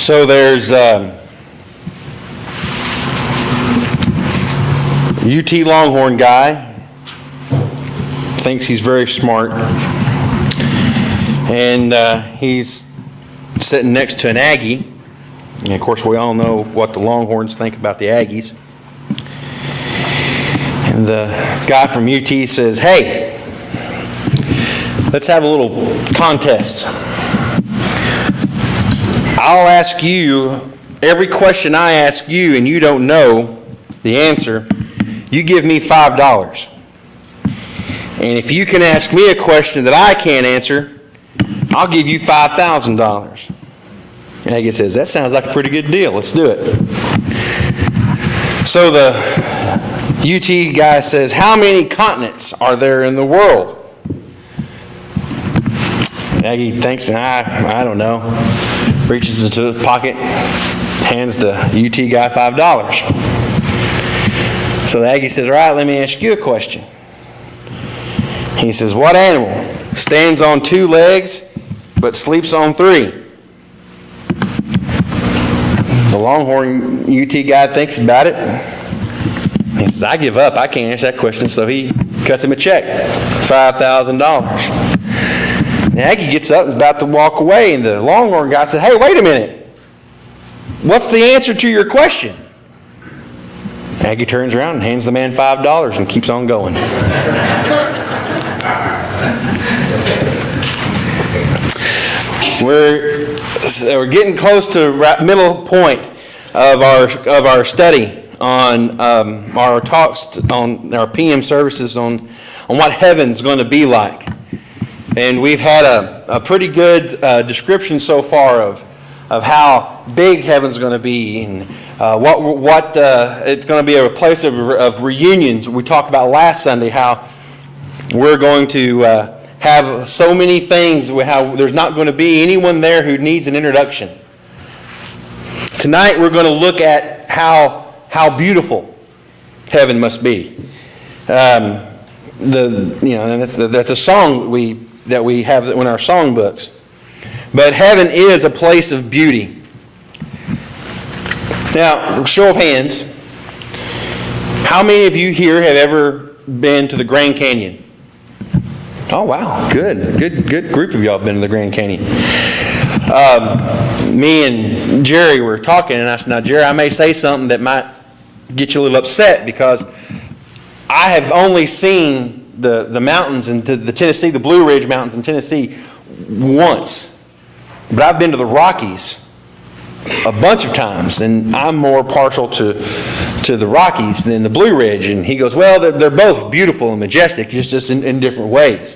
So there's UT Longhorn guy, thinks he's very smart, and he's sitting next to an Aggie, and of course we all know what the Longhorns think about the Aggies. And the guy from UT says, "Hey, let's have a little contest. I'll ask you every question I ask you and you don't know the answer. You give me $5. And if you can ask me a question that I can't answer, I'll give you $5,000. Aggie says, "That sounds like a pretty good deal. Let's do it." So the UT guy says, "How many continents are there in the world?" Aggie thinks, I don't know. Reaches into his pocket, hands the UT guy $5. So the Aggie says, "All right, let me ask you a question." He says, "What animal stands on 2 legs but sleeps on 3? The Longhorn UT guy thinks about it. He says, "I give up. I can't answer that question." So he cuts him a check, $5,000. The Aggie gets up and is about to walk away, and the Longhorn guy said, "Hey, wait a minute. What's the answer to your question?" Aggie turns around and hands the man $5 and keeps on going. We're getting close to middle point of our study on our talks on our PM services on what heaven's going to be like. And we've had a pretty good description so far of how big heaven's going to be, and what it's going to be a place of reunions. We talked about last Sunday how we're going to have so many things, how there's not going to be anyone there who needs an introduction. Tonight we're going to look at how beautiful heaven must be. That's a song that we have in our songbooks. But heaven is a place of beauty. Now, show of hands, how many of you here have ever been to the Grand Canyon? Oh, wow, good group of y'all have been to the Grand Canyon. Me and Jerry were talking, and I said, "Now, Jerry, I may say something that might get you a little upset, because I have only seen the mountains in the Tennessee, the Blue Ridge Mountains in Tennessee once. But I've been to the Rockies a bunch of times, and I'm more partial to the Rockies than the Blue Ridge." And he goes, "Well, they're both beautiful and majestic, just in different ways."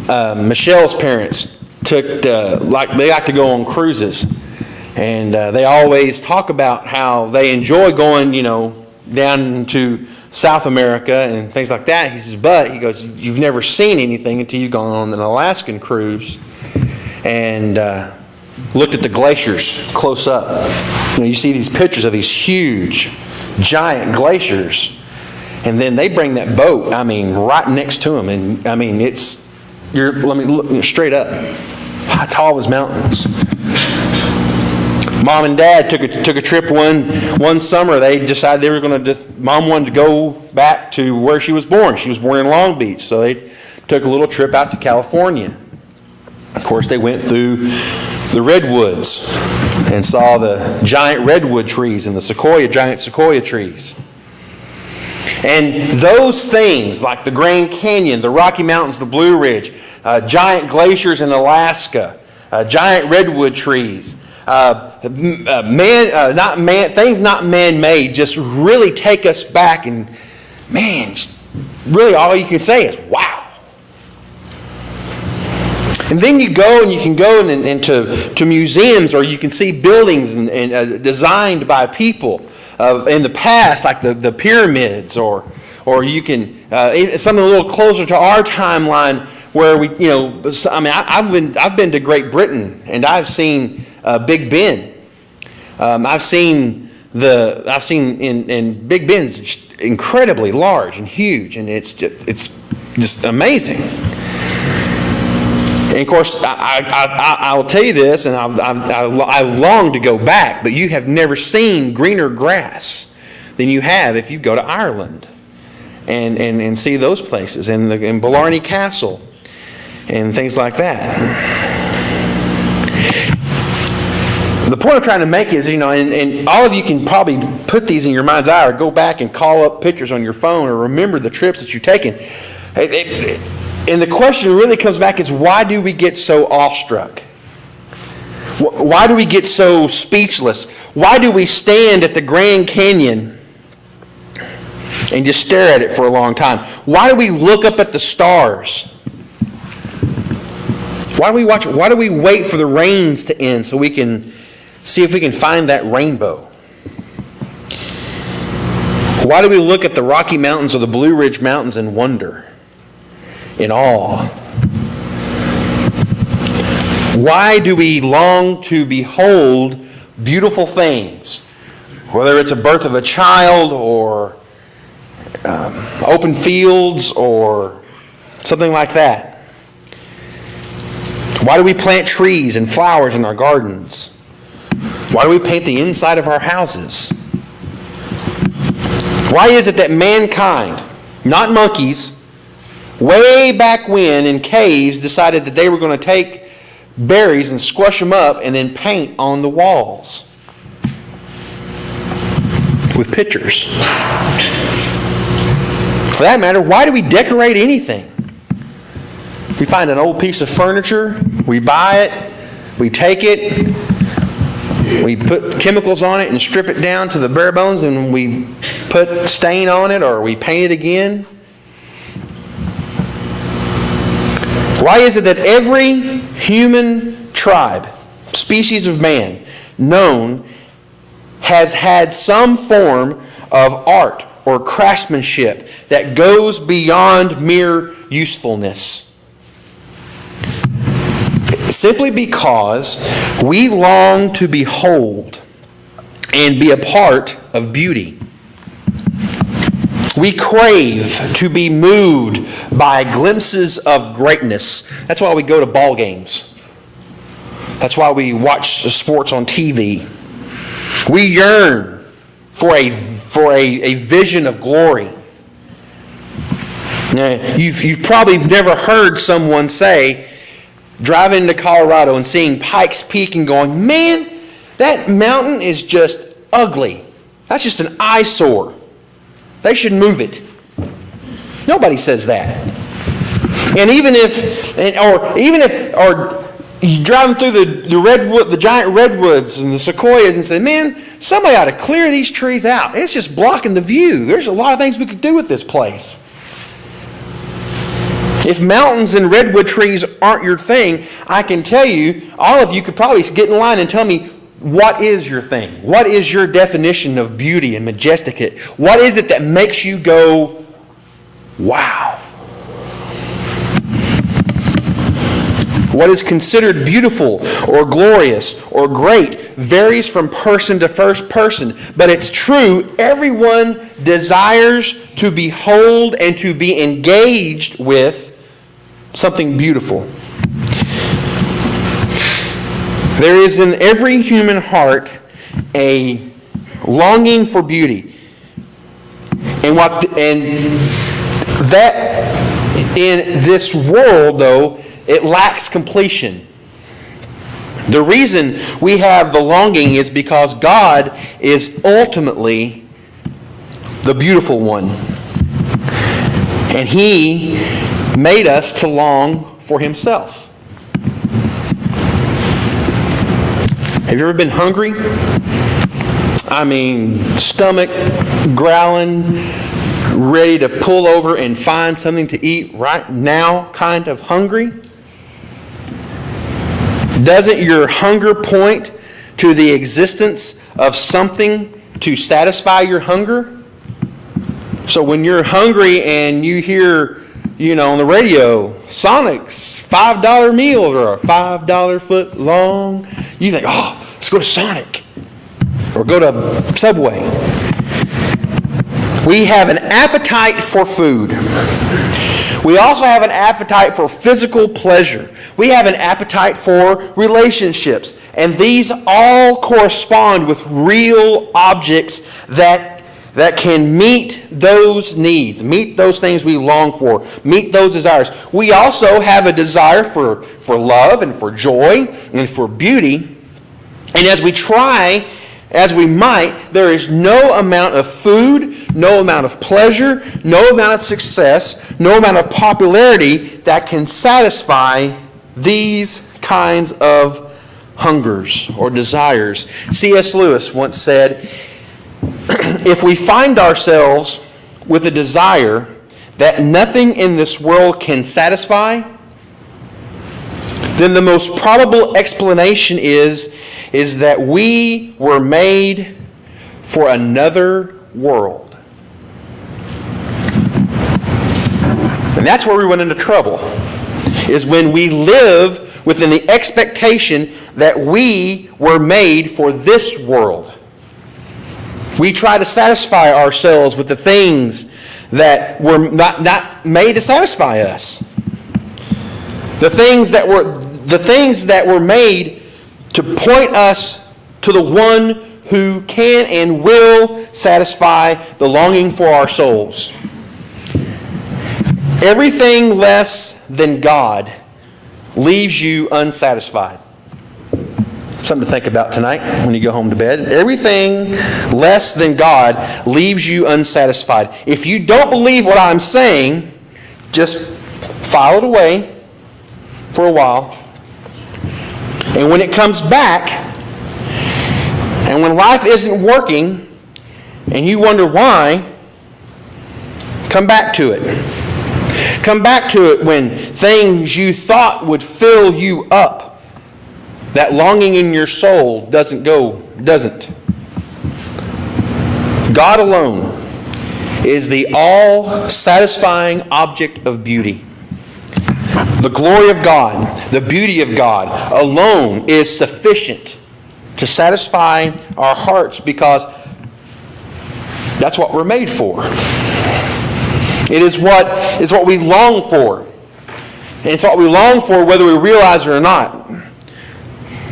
Michelle's parents they like to go on cruises, and they always talk about how they enjoy going, down to South America and things like that. He says, "But," he goes, "you've never seen anything until you've gone on an Alaskan cruise and looked at the glaciers close up. You see these pictures of these huge, giant glaciers, and then they bring that boat, right next to them, and let me look straight up, how tall as mountains." Mom and Dad took a trip one summer. They decided they were going to Mom wanted to go back to where she was born. She was born in Long Beach, so they took a little trip out to California. Of course, they went through the redwoods and saw the giant redwood trees and the giant sequoia trees. And those things, like the Grand Canyon, the Rocky Mountains, the Blue Ridge, giant glaciers in Alaska, giant redwood trees, things not man-made, just really take us back, and really all you can say is, wow. And then you go and you can go into museums, or you can see buildings and designed by people in the past, like the pyramids, or you can something a little closer to our timeline, where I've been to Great Britain, and I've seen Big Ben. I've seen in Big Ben's incredibly large and huge, and it's just amazing. And of course, I'll tell you this, and I long to go back, but you have never seen greener grass than you have if you go to Ireland and see those places, and Blarney Castle and things like that. The point I'm trying to make is, and all of you can probably put these in your mind's eye or go back and call up pictures on your phone or remember the trips that you've taken. And the question really comes back is, why do we get so awestruck? Why do we get so speechless? Why do we stand at the Grand Canyon and just stare at it for a long time? Why do we look up at the stars? Why do we wait for the rains to end so we can see if we can find that rainbow? Why do we look at the Rocky Mountains or the Blue Ridge Mountains and wonder, in awe? Why do we long to behold beautiful things? Whether it's a birth of a child or open fields or something like that. Why do we plant trees and flowers in our gardens? Why do we paint the inside of our houses? Why is it that mankind, not monkeys, way back when in caves decided that they were going to take berries and squash them up and then paint on the walls with pictures? For that matter, why do we decorate anything? We find an old piece of furniture, we buy it, we take it, we put chemicals on it and strip it down to the bare bones, and we put stain on it or we paint it again. Why is it that every human tribe, species of man, known has had some form of art or craftsmanship that goes beyond mere usefulness? Simply because we long to behold and be a part of beauty. We crave to be moved by glimpses of greatness. That's why we go to ball games. That's why we watch the sports on TV. We yearn for a vision of glory. Now, you've probably never heard someone say, driving into Colorado and seeing Pikes Peak and going, man, that mountain is just ugly. That's just an eyesore. They should move it. Nobody says that. And even if you're driving through the giant redwoods and the sequoias and say, man, somebody ought to clear these trees out. It's just blocking the view. There's a lot of things we could do with this place. If mountains and redwood trees aren't your thing, I can tell you, all of you could probably get in line and tell me, what is your thing? What is your definition of beauty and majestic? What is it that makes you go, wow? What is considered beautiful or glorious or great varies from person to first person. But it's true, everyone desires to behold and to be engaged with something beautiful. There is in every human heart a longing for beauty. And that in this world, though, it lacks completion. The reason we have the longing is because God is ultimately the beautiful one. And He made us to long for Himself. Have you ever been hungry? I mean, stomach growling, ready to pull over and find something to eat right now, kind of hungry? Doesn't your hunger point to the existence of something to satisfy your hunger? So when you're hungry and you hear, on the radio, Sonic's $5 meals are a $5 foot long, you think, oh, let's go to Sonic or go to Subway. We have an appetite for food. We also have an appetite for physical pleasure. We have an appetite for relationships. And these all correspond with real objects that can meet those needs, meet those things we long for, meet those desires. We also have a desire for love and for joy and for beauty. And as we might, there is no amount of food, no amount of pleasure, no amount of success, no amount of popularity that can satisfy these kinds of hungers or desires. C.S. Lewis once said, if we find ourselves with a desire that nothing in this world can satisfy, then the most probable explanation is that we were made for another world. And that's where we run into trouble, is when we live within the expectation that we were made for this world. We try to satisfy ourselves with the things that were not made to satisfy us. The things that were made to point us to the one who can and will satisfy the longing for our souls. Everything less than God leaves you unsatisfied. Something to think about tonight when you go home to bed. Everything less than God leaves you unsatisfied. If you don't believe what I'm saying, just file it away for a while. And when it comes back, and when life isn't working, and you wonder why, come back to it. Come back to it when things you thought would fill you up, that longing in your soul doesn't. God alone is the all-satisfying object of beauty. The glory of God, the beauty of God alone is sufficient to satisfy our hearts, because that's what we're made for. It is what we long for. And it's what we long for whether we realize it or not.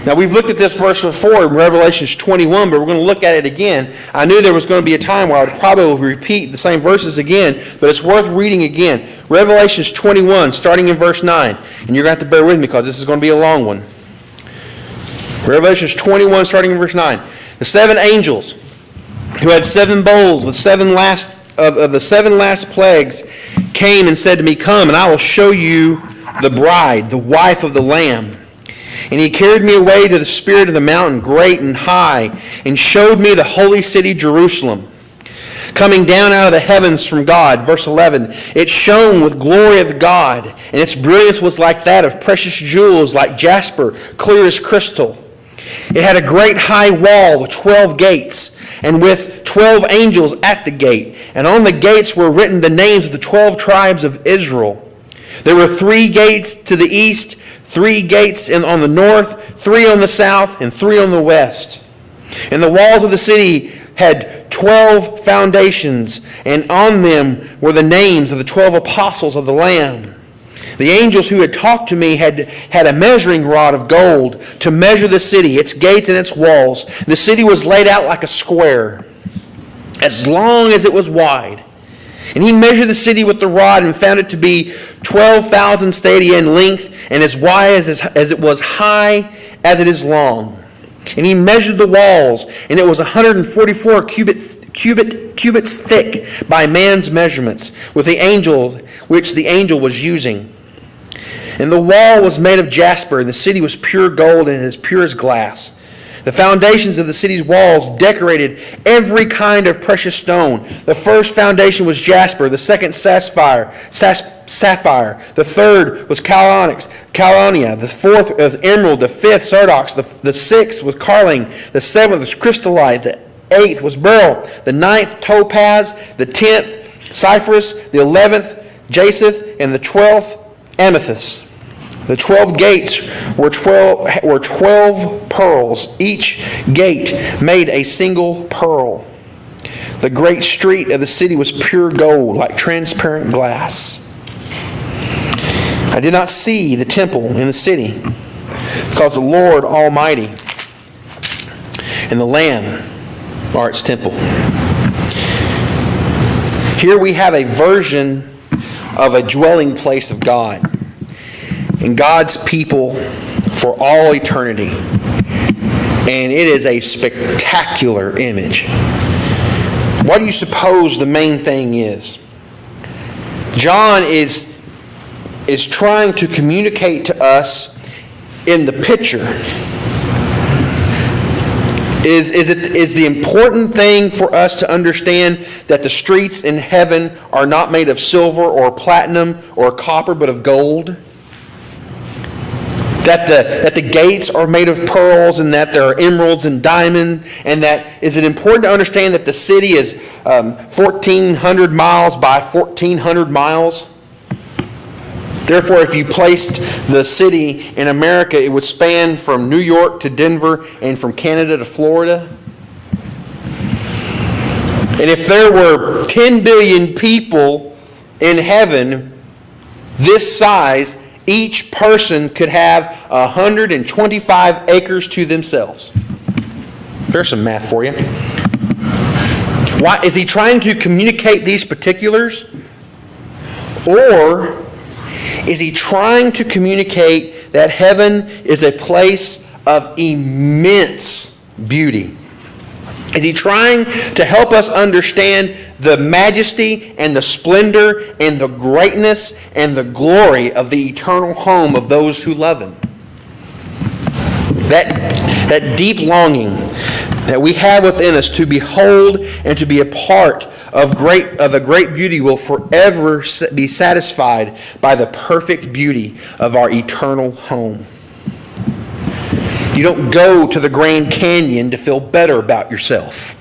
Now, we've looked at this verse before in Revelation 21, but we're going to look at it again. I knew there was going to be a time where I would probably repeat the same verses again, but it's worth reading again. Revelation 21, starting in verse 9. And you're going to have to bear with me because this is going to be a long one. Revelation 21, starting in verse 9. The seven angels who had seven bowls with the seven last plagues came and said to me, come, and I will show you the bride, the wife of the Lamb. And he carried me away to the spirit of the mountain, great and high, and showed me the holy city Jerusalem, coming down out of the heavens from God. Verse 11, it shone with glory of God, and its brilliance was like that of precious jewels, like jasper, clear as crystal. It had a great high wall with 12 gates, and with 12 angels at the gate. And on the gates were written the names of the 12 tribes of Israel. There were 3 gates to the east, 3 gates on the north, 3 on the south, and 3 on the west. And the walls of the city had 12 foundations, and on them were the names of the 12 apostles of the Lamb. The angels who had talked to me had a measuring rod of gold to measure the city, its gates and its walls. The city was laid out like a square, as long as it was wide. And he measured the city with the rod and found it to be 12,000 stadia in length, and as wide as it was high as it is long. And he measured the walls, and it was 144 cubits thick by man's measurements, with the angel which the angel was using. And the wall was made of jasper, and the city was pure gold and as pure as glass. The foundations of the city's walls decorated every kind of precious stone. The first foundation was jasper, the second sapphire, the third was calonia, the fourth was emerald, the fifth sardonyx, the sixth was carling, the seventh was chrysolite, the eighth was beryl, the ninth topaz, the 10th cypress, the 11th jacinth, and the 12th amethyst. The 12 gates were 12 pearls. Each gate made a single pearl. The great street of the city was pure gold, like transparent glass. I did not see the temple in the city, because the Lord Almighty and the Lamb are its temple. Here we have a version of a dwelling place of God and God's people for all eternity. And it is a spectacular image. What do you suppose the main thing is? John is trying to communicate to us in the picture. Is the important thing for us to understand that the streets in heaven are not made of silver or platinum or copper, but of gold? That the gates are made of pearls, and that there are emeralds and diamonds, and that is it important to understand that the city is 1,400 miles by 1,400 miles? Therefore, if you placed the city in America, it would span from New York to Denver and from Canada to Florida. And if there were 10 billion people in heaven this size, each person could have 125 acres to themselves. There's some math for you. Why is he trying to communicate these particulars? Or is he trying to communicate that heaven is a place of immense beauty? Is he trying to help us understand the majesty and the splendor and the greatness and the glory of the eternal home of those who love him? That deep longing that we have within us to behold and to be a part of a great beauty will forever be satisfied by the perfect beauty of our eternal home. You don't go to the Grand Canyon to feel better about yourself.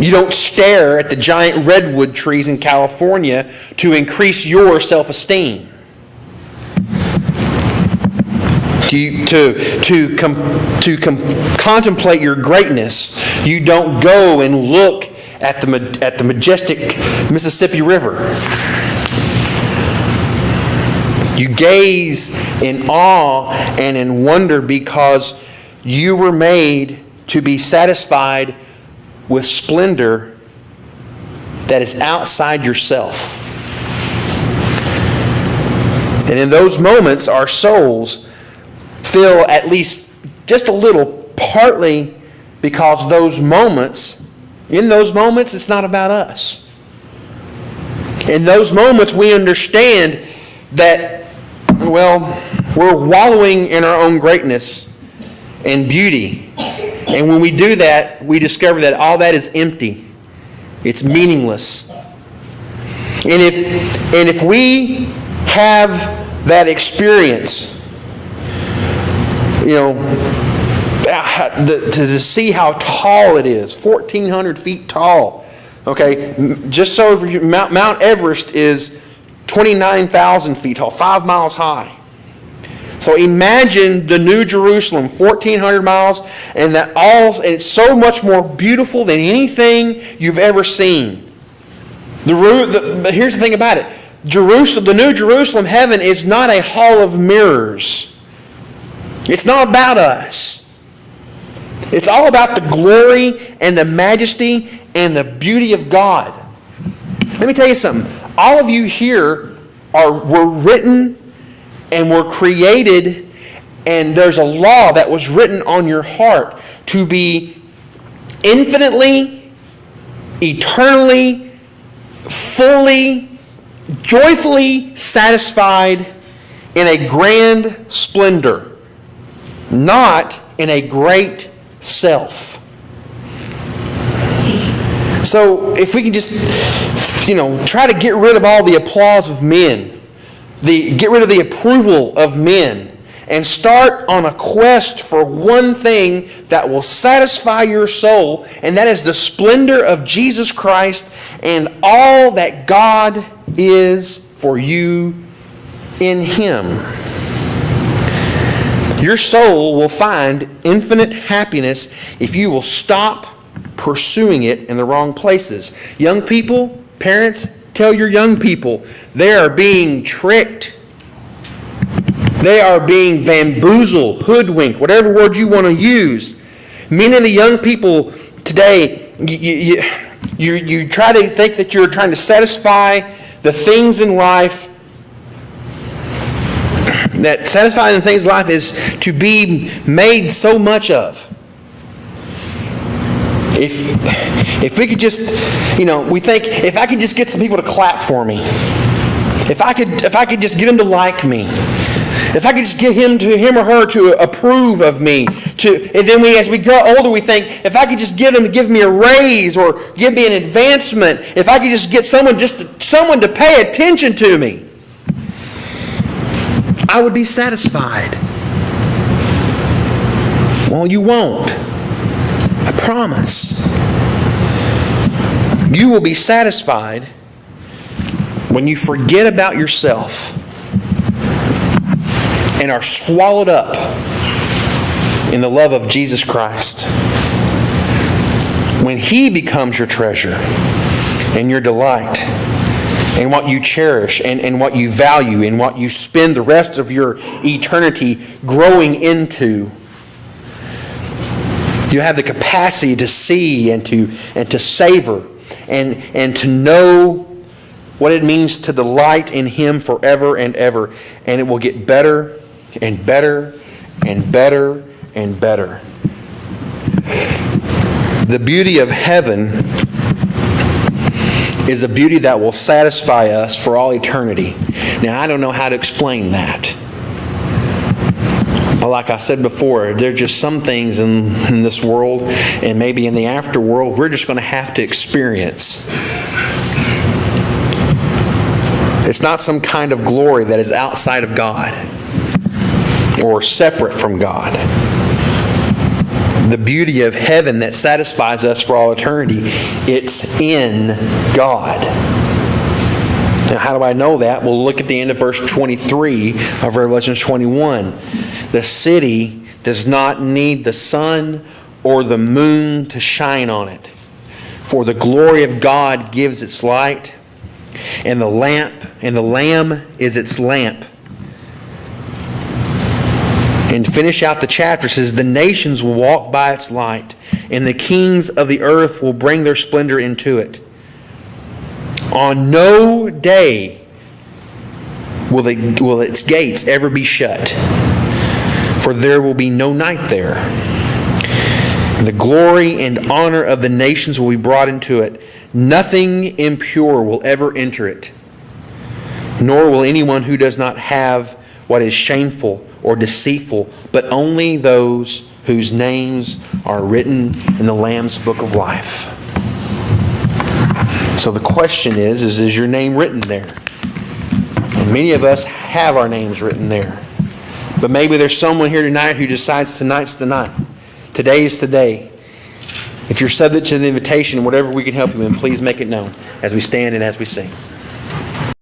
You don't stare at the giant redwood trees in California to increase your self-esteem. To contemplate your greatness, you don't go and look at the majestic Mississippi River. You gaze in awe and in wonder because you were made to be satisfied with splendor that is outside yourself. And in those moments, our souls feel at least just a little, partly because in those moments, it's not about us. In those moments, we understand that, we're wallowing in our own greatness and beauty. And when we do that, we discover that all that is empty. It's meaningless. And if we have that experience, to see how tall it is, 1,400 feet tall. Okay, just so Mount Everest is 29,000 feet tall, 5 miles high. So imagine the New Jerusalem, 1,400 miles, and it's so much more beautiful than anything you've ever seen. But here's the thing about it: the New Jerusalem, heaven, is not a hall of mirrors. It's not about us. It's all about the glory and the majesty and the beauty of God. Let me tell you something. All of you here were written and were created, and there's a law that was written on your heart to be infinitely, eternally, fully, joyfully satisfied in a grand splendor, not in a great self. So if we can just, try to get rid of all the applause of men, get rid of the approval of men, and start on a quest for one thing that will satisfy your soul, and that is the splendor of Jesus Christ and all that God is for you in Him. Your soul will find infinite happiness if you will stop pursuing it in the wrong places. Young people, parents, tell your young people they are being tricked They are being bamboozled, hoodwinked, whatever word you want to use. Many of the young people today, you try to think that you're trying to satisfy the things in life. That satisfying the things in life is to be made so much of. If we could just, we think, if I could just get some people to clap for me, if I could just get them to like me, if I could just get him or her to approve of me, and then as we grow older, we think, if I could just get them to give me a raise or give me an advancement, if I could just get someone to pay attention to me, I would be satisfied. Well, you won't. I promise. You will be satisfied when you forget about yourself and are swallowed up in the love of Jesus Christ. When He becomes your treasure and your delight and what you cherish and what you value and what you spend the rest of your eternity growing into, you have the capacity to see and to savor and to know what it means to delight in Him forever and ever. And it will get better and better and better and better. The beauty of heaven is a beauty that will satisfy us for all eternity. Now, I don't know how to explain that. But like I said before, there are just some things in this world and maybe in the afterworld we're just going to have to experience. It's not some kind of glory that is outside of God or separate from God. The beauty of heaven that satisfies us for all eternity, it's in God. Now, how do I know that? Well, look at the end of verse 23 of Revelation 21. The city does not need the sun or the moon to shine on it, for the glory of God gives its light, and the Lamb is its lamp. And to finish out the chapter, it says, the nations will walk by its light, and the kings of the earth will bring their splendor into it. On no day will its gates ever be shut, for there will be no night there. The glory and honor of the nations will be brought into it. Nothing impure will ever enter it, nor will anyone who does not have what is shameful or deceitful, but only those whose names are written in the Lamb's book of life. So the question is your name written there? And many of us have our names written there. But maybe there's someone here tonight who decides tonight's the night. Today is the day. If you're subject to the invitation, whatever we can help you in, please make it known as we stand and as we sing.